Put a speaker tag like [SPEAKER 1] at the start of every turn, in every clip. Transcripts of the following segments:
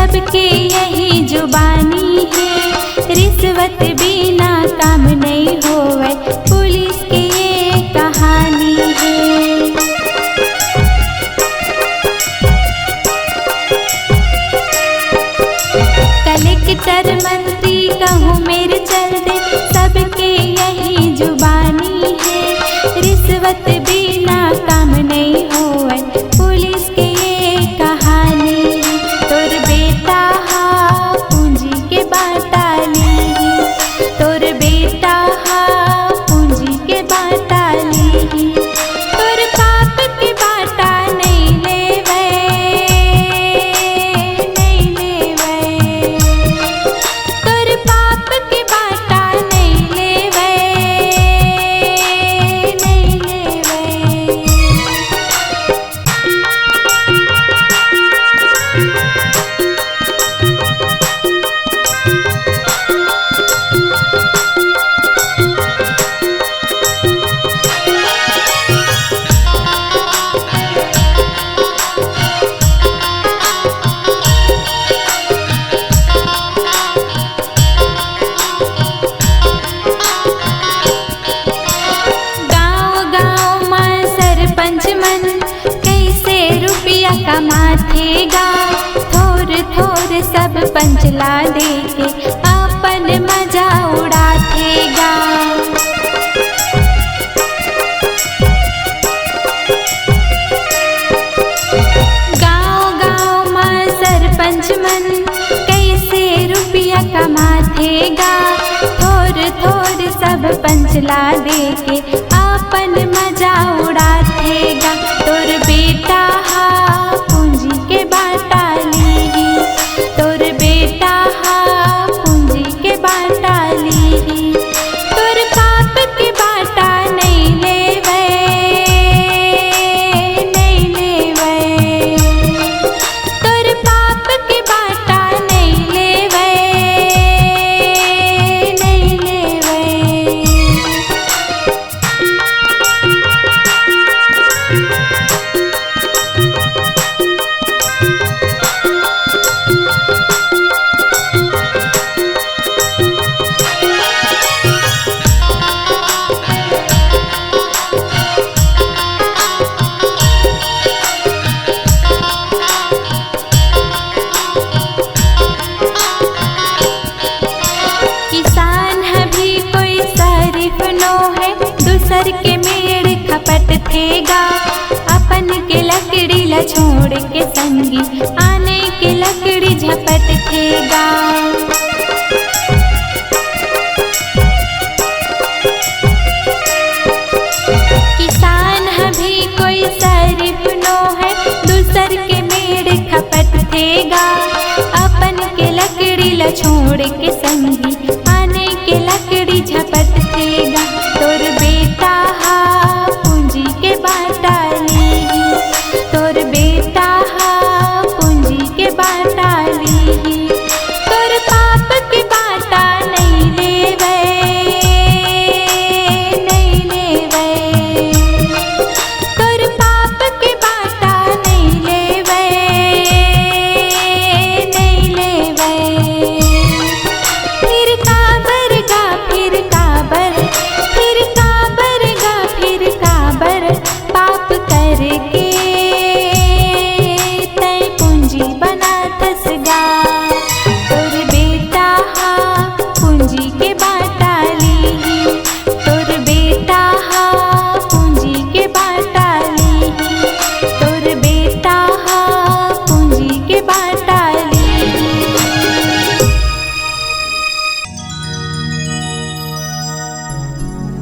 [SPEAKER 1] सबके यही जुबानी है, रिश्वत बिना काम नहीं होवे, पुलिस की ये कहानी है। कलेक्टर मंत्री कहूँ मेरे चल दे, सबके यही जुबानी है, रिश्वत बिना काम नहीं होवे, पुलिस की ये कहानी है। तोर बेटा हा पूंजी के बाटाली, तोर बेटा हा पूंजी के बाटाली, तोर बाप के बाटा नहीं लेवे, नहीं लेवे, तोर बाप के बाटा नहीं लेवे, नहीं लेवे। गाँव में सरपंच मन कैसे रुपया कमाथेगा, थोर थोर सब पंचला देके अपन मजा उड़ाथेगा। गाँव में सरपंच मन कैसे रुपया कमाथेगा, थोर थोर सब पंचला देके अपन मजा उड़ाथेगा। तोर बेटा हा पूंजी के बाटाली, तोर बेटा हा पूंजी के बाटाली, तोर बाप के बाटा नहीं लेवे, नहीं लेवे, तोर बाप के बाटा नहीं लेवे, नहीं लेवे। किसान है भी कोई शरीफ नो है, दूसर के मेड़ खपट थेगा, अपन के लकड़ी ला छोड़ के संगी आने के लकड़ी झपट थेगा। किसान है भी कोई शरीफ नो है, दूसर के मेड़ खपट थेगा, अपन के लकड़ी ला छोड़ के संगी आने के लकड़ी झपट थेगा। तोर बेटा हा पूंजी के बाटाली, तोर बेटा हा पूंजी के बाटाली, तोर बाप के बाटा नहीं लेवे, नहीं लेवे, तोर बाप के बाटा नहीं लेवे, नहीं लेवे। फिर काबरगा फिर काबर, फिर काबरगा फिर काबर, पाप करके तय पूंजी बना थसगा। तोर बेटा हा पूंजी के बाटाली, तोर बेटा हा पूंजी के बाटाली, तोर बेटा हा पूंजी के बाटाली।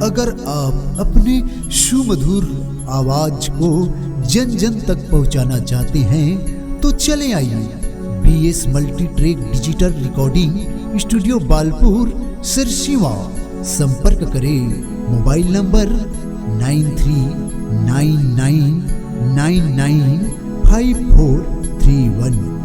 [SPEAKER 2] अगर आप अपने सुमधुर आवाज को जन जन तक पहुंचाना चाहते हैं तो चले आइए BS multi track digital recording studio Balpur Sirsiwa. संपर्क करें मोबाइल नंबर 9399995431।